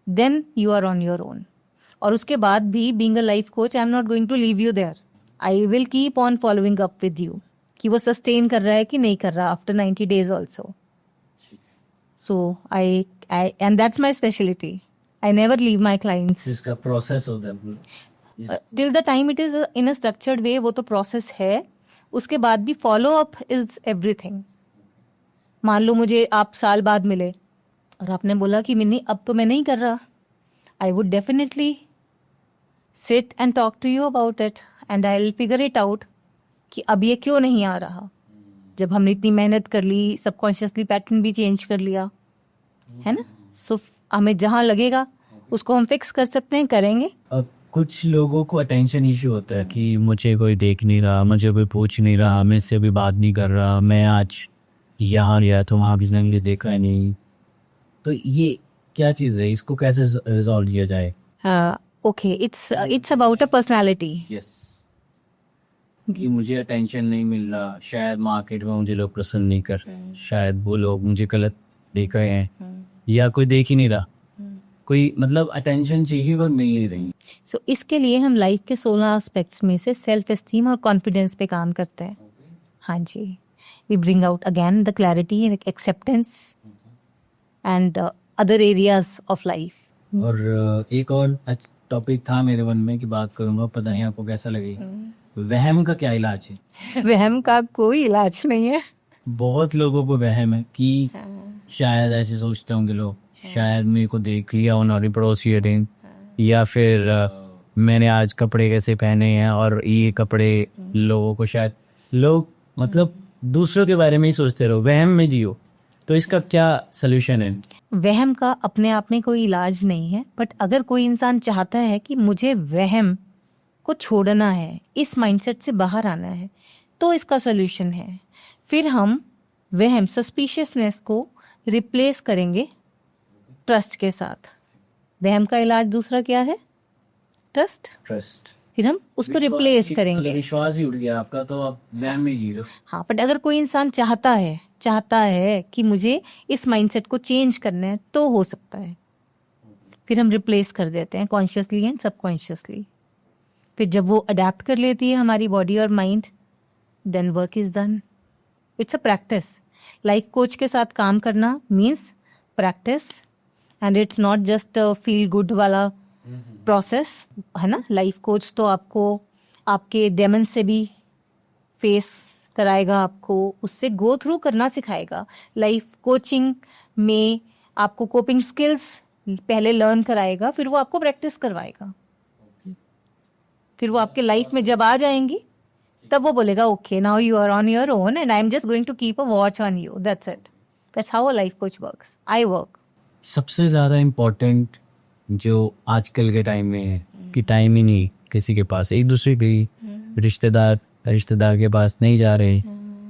B: then you are on your own. और उसके बाद भी being a life coach, I am not going to leave you there, I will keep on following up with you कि वो सस्टेन कर रहा है कि नहीं कर रहा after 90 days also. So I and that's my speciality. I never leave my clients.
A: इसका प्रोसेस होता है
B: till the time it is in a structured way, वो तो प्रोसेस है. उसके बाद भी फॉलो अप इज एवरीथिंग. मान लो मुझे आप साल बाद मिले और आपने बोला कि मिन्नी अब तो मैं नहीं कर रहा, I would definitely sit and talk to you about it and I will figure it out कि अब ये क्यों नहीं आ रहा. जब हमने इतनी मेहनत कर ली, सबकॉन्शियसली पैटर्न भी चेंज कर लिया है ना, सो हमें जहाँ लगेगा उसको हम फिक्स कर सकते हैं, करेंगे.
A: अब कुछ लोगों को अटेंशन इशू होता है कि मुझे कोई देख नहीं रहा, मुझे कोई पूछ नहीं रहा, मैं इससे अभी बात नहीं कर रहा, मैं आज यहाँ गया तो वहाँ किसी ने मुझे देखा नहीं. तो ये क्या चीज़ है, इसको कैसे रिजॉल्व किया जाए?
B: Okay, it's about a personality.
A: Yes, कि मुझे अटेंशन नहीं मिल रहा, शायद मार्केट में मुझे लोग पसंद नहीं कर रहे, शायद वो लोग मुझे गलत देख रहे हैं, या कोई देख ही नहीं रहा, कोई मतलब अटेंशन चाहिए पर मिल नहीं रही.
B: सो इसके लिए हम लाइफ के 16 एस्पेक्ट्स में से सेल्फ एस्टीम और कॉन्फिडेंस पे काम करते हैं. हाँ जी, we bring out again the clarity, acceptance and other areas of life.
A: और एक और टॉपिक था मेरे मन में कि बात करूंगा, पता नहीं आपको कैसा लगेगा. वहम का क्या इलाज है?
B: वहम का कोई इलाज नहीं है.
A: बहुत लोगों को वहम है कि शायद ऐसे सोचते होंगे लोग, शायद मेरे को देख लिया उन्होंने पड़ोसी दिन, या फिर मैंने आज कपड़े कैसे पहने हैं और ये कपड़े लोगों को, शायद लोग मतलब दूसरों के बारे में ही सोचते रहो, वहम में जियो. तो इसका क्या सलूशन है?
B: वहम का अपने आप में कोई इलाज नहीं है, बट अगर कोई इंसान चाहता है कि मुझे वहम को छोड़ना है, इस माइंडसेट से बाहर आना है, तो इसका सलूशन है. फिर हम वहम, सस्पिशियसनेस को रिप्लेस करेंगे ट्रस्ट के साथ. वहम का इलाज दूसरा क्या है? ट्रस्ट. फिर हम उसको रिप्लेस करेंगे.
A: विश्वास ही उठ गया आपका, तो आप वहम में जी रहे हो.
B: हाँ, बट अगर कोई इंसान चाहता है कि मुझे इस माइंडसेट को चेंज करना है, तो हो सकता है. फिर हम रिप्लेस कर देते हैं कॉन्शियसली एंड सबकॉन्शियसली. फिर जब वो अडेप्ट कर लेती है हमारी बॉडी और mind, then work is done. It's a practice. Life coach के साथ काम करना means practice, and it's not just feel good वाला प्रोसेस, है ना. लाइफ कोच तो आपको आपके डेमन से भी फेस कराएगा, आपको उससे गो थ्रू करना सिखाएगा. लाइफ कोचिंग में आपको कोपिंग स्किल्स पहले लर्न कराएगा, फिर वो आपको प्रैक्टिस करवाएगा. फिर वो आपके लाइफ में जब आ जाएंगी, तब वो बोलेगा okay now you are on your own and I am just going to keep a watch on you, that's it. That's how a life coach works, I work.
A: सबसे ज़्यादा इम्पोर्टेंट जो आजकल के टाइम में है कि टाइम ही नहीं किसी के पास, एक दूसरे के रिश्तेदार के पास नहीं जा रहे,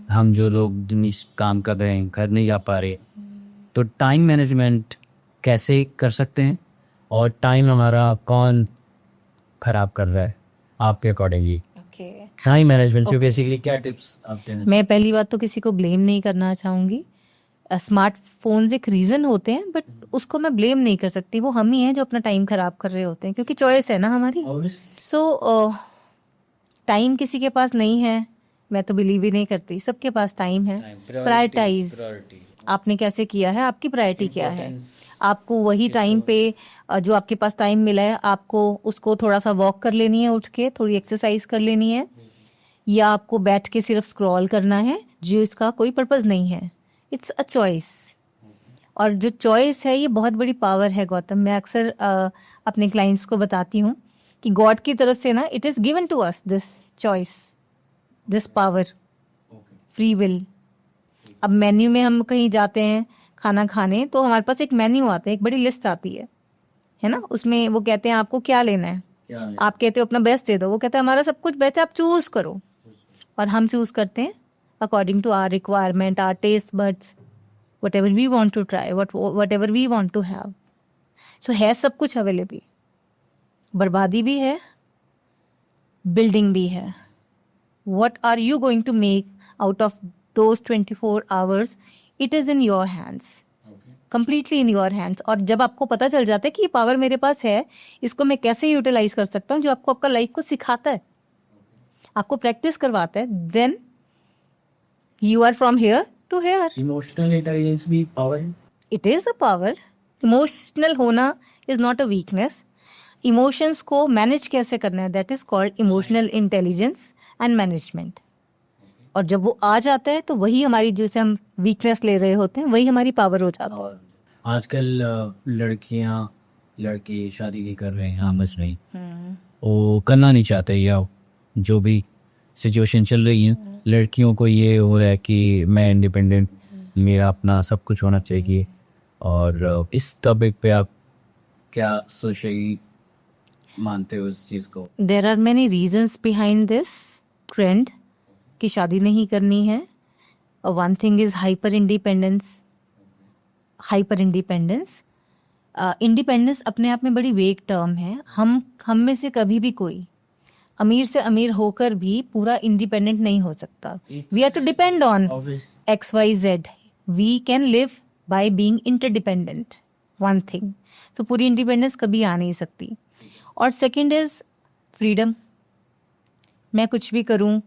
A: हम जो लोग दिन काम कर रहे हैं घर नहीं जा पा रहे, तो टाइम मैनेजमेंट कैसे कर सकते हैं और टाइम हमारा कौन खराब कर रहा है आपके अकॉर्डिंगली? टाइम मैनेजमेंट से बेसिकली क्या टिप्स आप देना?
B: मैं पहली बात तो किसी को ब्लेम नहीं करना चाहूँगी। स्मार्टफोन्स एक रीज़न होते हैं बट उसको मैं ब्लेम नहीं कर सकती, वो हम ही हैं जो अपना टाइम खराब कर रहे होते हैं, क्योंकि चॉइस है ना हमारी। सो टाइम किसी के पास नहीं है मैं तो बिलीव ही नहीं करती, सबके पास टाइम है। प्रायोरिटाइज आपने कैसे किया है, आपकी प्रायोरिटी क्या है, आपको वही टाइम पे जो आपके पास टाइम मिला है आपको उसको थोड़ा सा वॉक कर लेनी है, उठ के थोड़ी एक्सरसाइज कर लेनी है, या आपको बैठ के सिर्फ स्क्रॉल करना है जो इसका कोई पर्पस नहीं है। इट्स अ चॉइस, और जो चॉइस है ये बहुत बड़ी पावर है गौतम। मैं अक्सर अपने क्लाइंट्स को बताती हूँ कि गॉड की तरफ से ना it is given to us this choice, this power, free will. अब मेन्यू में हम कहीं जाते हैं खाना खाने तो हमारे पास एक मेन्यू आता है, एक बड़ी लिस्ट आती है ना, उसमें वो कहते हैं आपको क्या लेना है, आप कहते हो अपना बेस्ट दे दो, वो कहते हैं हमारा सब कुछ बेस्ट है आप चूज करो, और हम चूज करते हैं according to our requirement, our taste buds, whatever we want to try, whatever we want to have. So है सब कुछ अवेलेबल, बर्बादी भी है, बिल्डिंग भी है। what are you going to make out of those 24 hours? It is in your hands, completely in your hands। और जब आपको पता चल जाता है कि ये पावर मेरे पास है, इसको मैं कैसे यूटिलाइज कर सकता हूँ, जो आपको आपका लाइफ को सिखाता है, आपको प्रैक्टिस करवाता है, then you are from here to here.
A: Emotional intelligence भी पावर है?
B: It is a power. Emotional होना is not a weakness. Emotions को मैनेज कैसे करना है, that is called emotional intelligence and management. और जब वो आ जाता है तो वही हमारी, जैसे हम वीकनेस ले रहे होते हैं, वही हमारी पावर हो जाता है।
A: आजकल लड़के शादी नहीं कर रहे हैं आपस में, वो करना नहीं चाहते, या जो भी सिचुएशन चल रही है, लड़कियों को ये हो रहा है कि मैं इंडिपेंडेंट, मेरा अपना सब कुछ होना चाहिए। और इस टॉपिक पे आप क्या सोचेगी, मानते हो इस चीज़ को?
B: There are many reasons behind this trend कि शादी नहीं करनी है। One thing is hyper independence. Independence अपने आप में बड़ी वेग टर्म है। हम में से कभी भी कोई अमीर से अमीर होकर भी पूरा इंडिपेंडेंट नहीं हो सकता। We are to depend on XYZ। We can live by being interdependent, one thing. तो पूरी इंडिपेंडेंस कभी आ नहीं सकती। और सेकंड इज फ्रीडम। मैं कुछ भी करूं,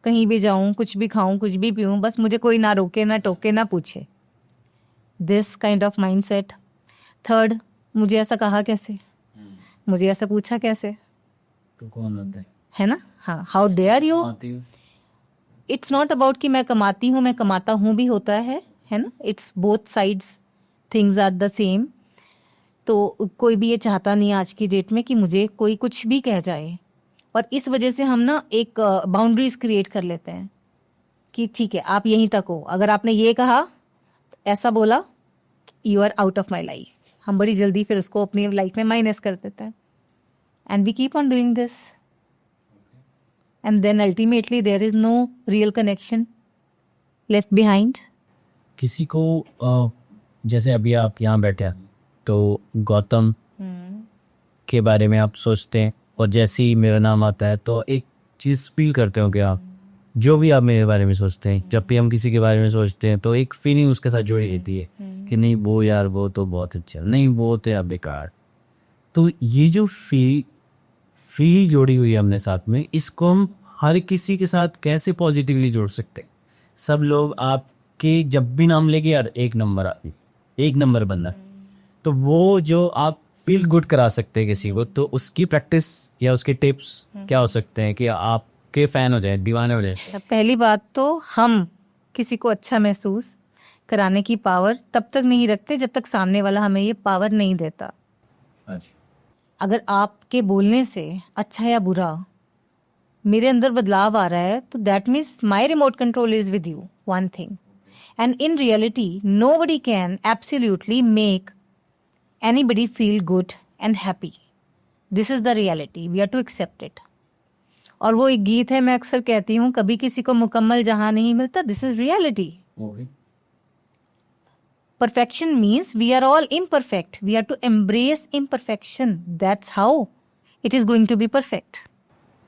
B: कहीं भी जाऊं, कुछ भी खाऊं, कुछ भी पीऊं, बस मुझे कोई ना रोके, ना टोके, ना पूछे। This kind of mindset. Third, मुझे ऐसा कहा कैसे, मुझे ऐसा पूछा कैसे,
A: तो कौन होता
B: है ना? हाँ, how dare you. It's not about कि मैं कमाती हूँ, मैं कमाता हूँ भी होता है ना। It's both sides, things are the same. तो कोई भी ये चाहता नहीं आज की डेट में कि मुझे कोई कुछ भी कह जाए, और इस वजह से हम ना एक बाउंड्रीज क्रिएट कर लेते हैं कि ठीक है आप यहीं तक हो, अगर आपने ये कहा, ऐसा बोला, you are out of my life. हम बड़ी जल्दी फिर उसको अपनी लाइफ में माइनस कर देते हैं, and we keep on doing this, and then ultimately there is no real connection left behind.
A: किसी को जैसे अभी आप यहाँ बैठे हैं तो गौतम के बारे में आप सोचते हैं, और जैसे ही मेरा नाम आता है तो एक चीज़ फील करते हो कि आप जो भी आप मेरे बारे में सोचते हैं, जब भी हम किसी के बारे में सोचते हैं तो एक फीलिंग उसके साथ जुड़ी रहती है कि नहीं वो यार वो तो बहुत अच्छा, नहीं वो तो यार बेकार। तो ये जो फील जोड़ी हुई है हमने साथ में, इसको हम हर किसी के साथ कैसे पॉजिटिवली जोड़ सकते हैं? सब लोग आपके जब भी नाम लेके यार एक नंबर आदमी, एक नंबर बंदा, तो वो जो आप फील गुड करा सकते हैं किसी को, तो उसकी प्रैक्टिस या उसके टिप्स क्या हो सकते हैं कि आपके फैन हो जाए, दीवाने हो जाए?
B: पहली बात तो हम किसी को अच्छा महसूस कराने की पावर तब तक नहीं रखते जब तक सामने वाला हमें ये पावर नहीं देता।
A: अच्छा।
B: अगर आपके बोलने से अच्छा या बुरा मेरे अंदर बदलाव आ रहा है, तो that means my remote control is with you, one thing. And in reality nobody can absolutely make anybody feel good and happy. This is the reality. We have to accept it. और वो एक गीत है, मैं अक्सर कहती हूँ, कभी किसी को मुकम्मल जहां नहीं मिलता. This is reality. Perfection means we are all imperfect. We have to embrace imperfection. That's how it is going to be perfect.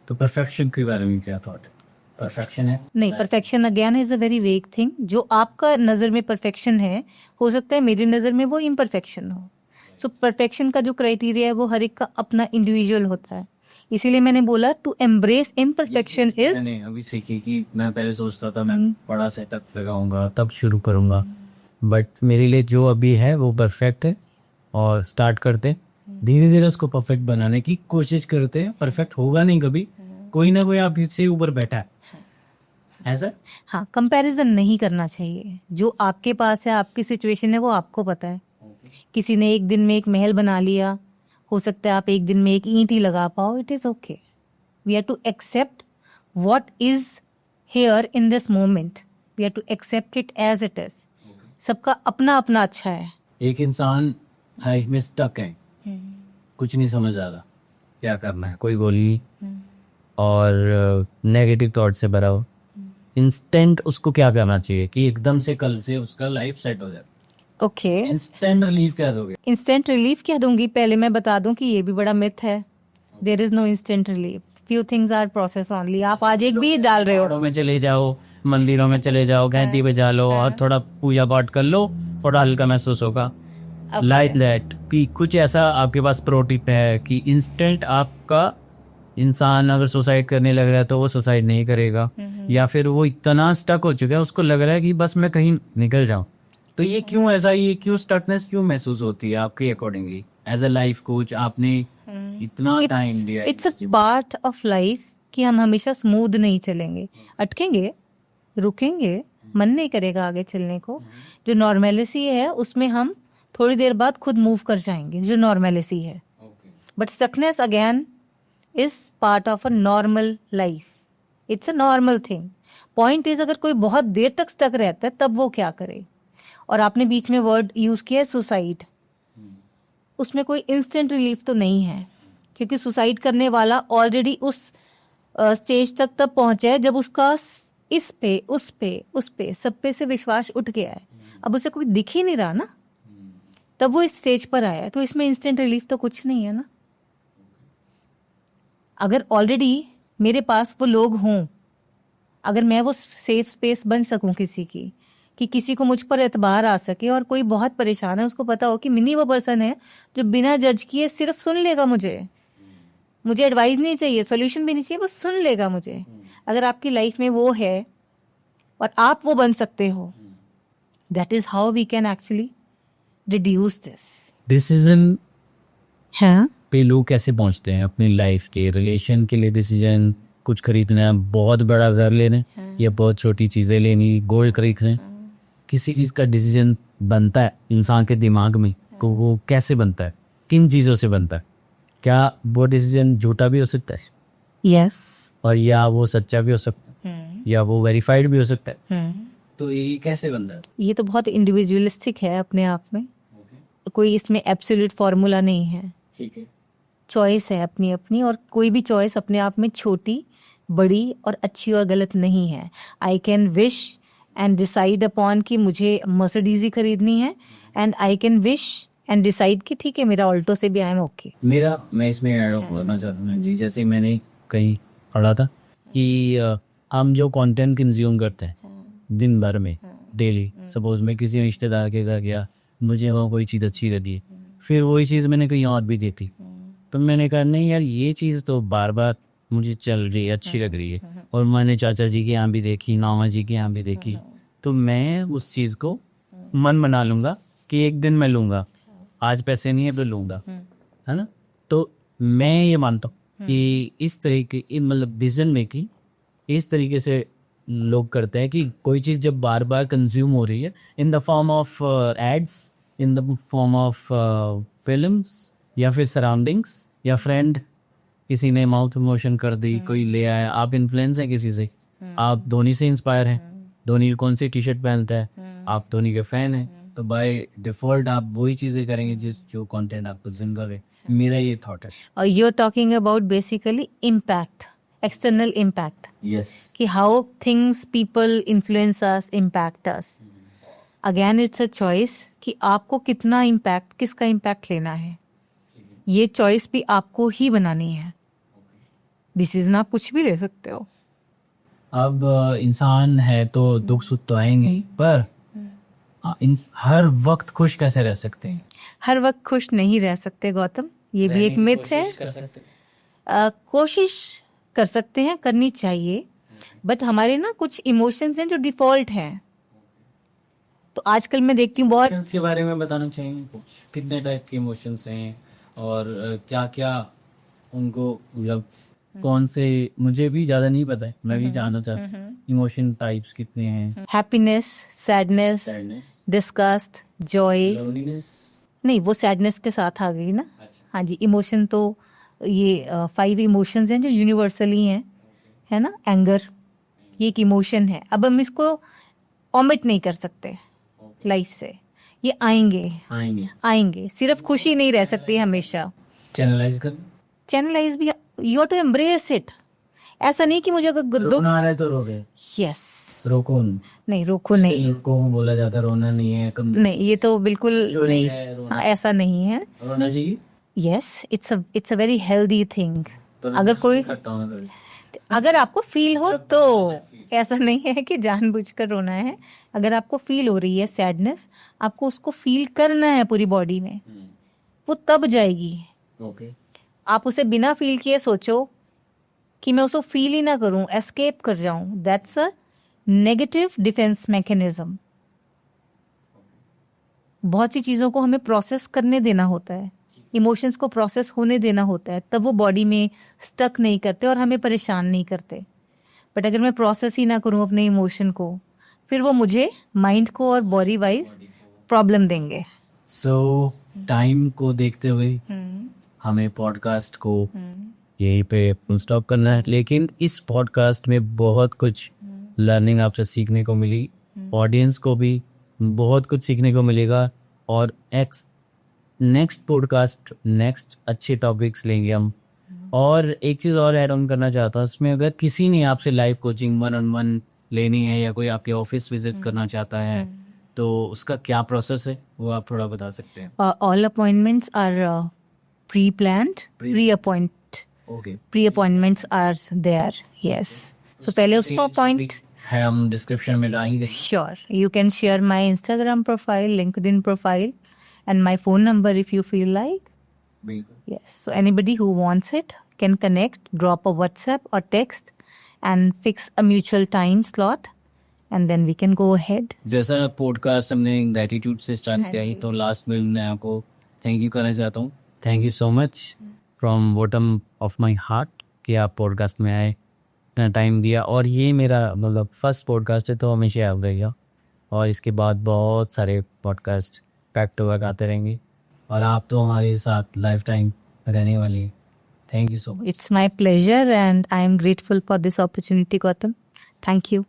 A: तो परफेक्शन के बारे में क्या थॉट है? परफेक्शन है
B: नहीं, perfection again is a very vague thing. जो आपका नजर में परफेक्शन है, हो सकता है मेरी नजर में वो इम्परफेक्शन हो. सो परफेक्शन का जो क्राइटेरिया है वो हर एक का अपना इंडिविजुअल होता है. इसीलिए मैंने बोला टू एम्ब्रेस इम्परफेक्शन इज.
A: मैंने अभी सीखी कि मैं पहले सोचता था मैं बड़ा सेटअप लगाऊंगा तब शुरू करूंगा, बट मेरे लिए जो अभी है वो परफेक्ट है. और स्टार्ट करते धीरे धीरे उसको परफेक्ट बनाने की कोशिश करते हैं. परफेक्ट होगा नहीं कभी, कोई ना कोई आप इससे ऊपर बैठा है ऐसा.
B: हाँ, कंपैरिजन नहीं करना चाहिए. जो आपके पास है, आपकी सिचुएशन है, वो आपको पता है. किसी ने एक दिन में एक महल बना लिया, हो सकता है आप एक दिन में एक ईंट ही लगा पाओ. It is okay. We have to accept what is here in this moment. We have to accept it as it is. सबका अपना अपना अच्छा है.
A: एक इंसान हाइट में स्टक है, कुछ नहीं समझ आ रहा क्या करना है, कोई गोली और नेगेटिव थॉट से भरा हो. इंस्टेंट उसको क्या करना चाहिए कि एकदम से कल से उसका लाइफ सेट हो जाए?
B: ओके,
A: इंस्टेंट रिलीफ क्या दोगे?
B: इंस्टेंट रिलीफ क्या दूंगी? पहले मैं बता दूं कि ये भी बड़ा मिथ है. There is no instant relief. Few things are process only. आप आज एक भी डाल रहे हो,
A: पहाड़ों में चले जाओ, मंदिरों में चले जाओ, घंटी बजा लो और थोड़ा पूजा पाठ कर लो, थोड़ा हल्का महसूस होगा. Like that. कि कुछ ऐसा आपके पास प्रो टिप है कि इंस्टेंट आपका इंसान अगर सुसाइड करने लग रहा है तो वो सुसाइड नहीं करेगा, या फिर वो इतना स्टक हो चुका है उसको लग रहा है कि बस मैं कहीं निकल जाऊं. तो ये क्यों ऐसा, ये क्यों स्टकनेस क्यों महसूस होती है आपके accordingly as a life coach? आपने इतना टाइम दिया.
B: It's a part of life कि हम हमेशा स्मूथ नहीं चलेंगे. अटकेंगे, रुकेंगे, मन नहीं करेगा आगे चलने को. जो नॉर्मेलिटी है उसमें हम थोड़ी देर बाद खुद मूव कर जाएंगे, जो नॉर्मेलिटी है. But stuckness again is part of a normal life. It's a normal thing. Point is अगर कोई बहुत देर तक स्टक रहता है तब वो क्या करे. और आपने बीच में वर्ड यूज किया सुसाइड. उसमें कोई इंस्टेंट रिलीफ तो नहीं है, क्योंकि सुसाइड करने वाला ऑलरेडी उस स्टेज तक तब पहुंचा है जब उसका इस पे उस पे सब पे से विश्वास उठ गया है. अब उसे कोई दिख ही नहीं रहा ना, तब वो इस स्टेज पर आया है. तो इसमें इंस्टेंट रिलीफ तो कुछ नहीं है ना. अगर ऑलरेडी मेरे पास वो लोग हों, अगर मैं वो सेफ स्पेस बन सकूं किसी की, कि किसी को मुझ पर एतबार आ सके, और कोई बहुत परेशान है उसको पता हो कि मिनी वो पर्सन है जो बिना जज किए सिर्फ सुन लेगा. मुझे एडवाइस नहीं चाहिए, सोल्यूशन भी नहीं चाहिए, बस सुन लेगा मुझे. अगर आपकी लाइफ में वो है और आप वो बन सकते हो, that is how we can actually reduce this.
A: Decision
B: हाँ,
A: पे लोग कैसे पहुंचते हैं अपनी लाइफ के रिलेशन के लिए? डिसीजन, कुछ खरीदना है, बहुत बड़ा घर लेना या बहुत छोटी चीजें लेनी, गोल्ड खरीदना, किसी चीज का डिसीजन बनता है इंसान के दिमाग में, तो वो कैसे बनता है, किन चीजों से बनता है? क्या वो डिसीजन झूठा भी हो सकता है?
B: यस.
A: और या वो सच्चा भी हो सकता है, या वो वेरीफाइड भी हो सकता है. तो ये कैसे बनता है?
B: ये तो बहुत इंडिविजुअलिस्टिक है अपने आप में. कोई इसमें एब्सोल्यूट फॉर्मूला नहीं है.
A: ठीक है,
B: चॉइस है अपनी अपनी, और कोई भी चॉइस अपने आप में छोटी, बड़ी और अच्छी और गलत नहीं है. I can wish and decide upon कि मुझे मर्सिडीज ही खरीदनी है, and I can wish and decide कि ठीक है मेरा ऑल्टो से भी आई एम ओके.
A: मैं इसमें ऐड करना चाहता हूँ जी. जैसे मैंने कहीं पढ़ा था कि हम जो कंटेंट कंज्यूम करते हैं दिन भर में, डेली, सपोज मैं किसी रिश्तेदार के घर गया, मुझे वहाँ कोई चीज़ अच्छी लगी, फिर वही चीज़ मैंने कहीं और भी देखी, तो मैंने कहा नहीं यार ये चीज़ तो बार बार मुझे चल रही है, अच्छी लग रही है, और मैंने चाचा जी के यहाँ भी देखी, मामा जी के यहाँ भी देखी, तो मैं उस चीज़ को मन बना लूँगा कि एक दिन मैं लूँगा, आज पैसे नहीं है तो लूँगा, है ना. तो मैं ये मानता हूँ कि इस तरीके, मतलब डिसीजन मेकिंग इस तरीके से लोग करते हैं कि कोई चीज़ जब बार बार कंज्यूम हो रही है in the form of ads, in the form of films, या फिर सराउंडिंग्स, या फ्रेंड, किसी ने माउथ मोशन कर दी, कोई ले आया, आप इन्फ्लुएंस हैं किसी से, आप धोनी से इंस्पायर हैं, धोनी कौन सी टी शर्ट पहनता है, आप धोनी के फैन हैं, तो बाय डिफॉल्ट आप वही चीज़ें करेंगे जो कंटेंट आप पसंद करें। मेरा ये थॉट है।
B: You are talking about basically impact, external impact,
A: yes,
B: कि how things people influence us, impact us. Again it's a choice कि आपको कितना इम्पैक्ट, किसका इम्पैक्ट लेना है, ये चॉइस भी आपको ही बनानी है। डिसीजन आप कुछ भी ले सकते हो।
A: अब इंसान है तो दुख सुख तो आएंगे ही, पर हर वक्त खुश कैसे रह सकते हैं?
B: हर वक्त खुश नहीं रह सकते गौतम, ये भी एक मिथ है। कोशिश कर सकते हैं, करनी चाहिए, बट हमारे ना कुछ इमोशंस हैं जो डिफॉल्ट हैं। तो आजकल मैं देखती हूँ बहुत।
A: इमोशंस के बारे में बताना चाहिए कुछ, कितने टाइप के इमोशंस हैं और क्या क्या उनको, मतलब कौन से, मुझे भी ज़्यादा नहीं पता है, मैं भी जानना चाहता हूँ इमोशन टाइप्स कितने हैं।
B: Happiness, sadness, disgust, Joy.
A: Loneliness
B: नहीं, वो सैडनेस के साथ आ गई ना। हाँ जी, इमोशन तो ये 5 इमोशंस हैं जो यूनिवर्सली हैं, है ना। एंगर ये एक इमोशन है। अब हम इसको ओमिट नहीं कर सकते लाइफ से, ये आएंगे। सिर्फ खुशी नहीं रह सकती हमेशा। चैनलाइज भी, you have to embrace it. ऐसा नहीं कि मुझे अगर दुख
A: आ रहा है तो रोके,
B: यस,
A: रोको
B: नहीं, रोको नहीं,
A: रोको बोला जाता, रोना नहीं है, कम
B: नहीं, ये तो बिल्कुल नहीं,
A: है, रोना
B: हाँ, ऐसा नहीं है।
A: रोना चाहिए।
B: Yes, it's a very healthy thing.
A: तो
B: अगर कोई,
A: करता हूँ मैं कभी।
B: अगर आपको फील हो तो, ऐसा नहीं है कि जानबूझकर रोना है। अगर आपको फील हो रही है सैडनेस, आपको उसको फील करना है पूरी बॉडी में, वो तब जाएगी।
A: ओके,
B: आप उसे बिना फील किए सोचो कि मैं उसको फील ही ना करूं, एस्केप कर जाऊं, that's a negative defence mechanism. बहुत सी चीज़ों को हमें प्रोसेस करने देना होता है, इमोशंस को प्रोसेस होने देना होता है, तब वो बॉडी में स्टक नहीं करते और हमें परेशान नहीं करते। बट अगर मैं प्रोसेस ही ना करूं अपने इमोशन को, फिर वो मुझे माइंड को और बॉडी वाइज प्रॉब्लम देंगे।
A: सो टाइम को देखते हुए हमें पॉडकास्ट को यहीं पे फुल स्टॉप करना है, लेकिन इस पॉडकास्ट में बहुत कुछ लर्निंग आपसे सीखने को मिली, ऑडियंस को भी बहुत कुछ सीखने को मिलेगा। और नेक्स्ट पॉडकास्ट, नेक्स्ट अच्छे टॉपिक्स लेंगे हम। और एक चीज़ और ऐड ऑन करना चाहता हूँ इसमें, अगर किसी ने आपसे लाइव कोचिंग 1-on-1 लेनी है या कोई आपके ऑफिस विजिट करना चाहता है, तो उसका क्या प्रोसेस है वो आप थोड़ा बता सकते हैं?
B: All appointments are pre-planned, pre-appointments are there, yes. So पहले उसको अपॉइंट
A: है, हम डिस्क्रिप्शन में डालेंगे।
B: Sure, you can share my Instagram profile, LinkedIn profile, and my phone number if you feel like.
A: बिल्कुल।
B: Yes, so anybody who wants it can connect, drop a WhatsApp or text, and fix a mutual time slot, and then we can go ahead.
A: जैसा पॉडकास्ट हमने ग्रेटिट्यूड से स्टार्ट किया है, तो लास्ट में मैं आपको थैंक यू करना चाहता हूँ। Thank you so much from bottom of my heart कि आप पॉडकास्ट में आए, इतना टाइम दिया। और ये मेरा मतलब फर्स्ट पॉडकास्ट है, तो हमेशा याद रहेगा। और इसके बाद बहुत सारे पॉडकास्ट बैक टू बैक आते रहेंगे, और आप तो हमारे साथ लाइफ टाइम रहने वाली हैं। Thank you so much.
B: It's my pleasure, and I am grateful for this opportunity, Gautam. Thank you.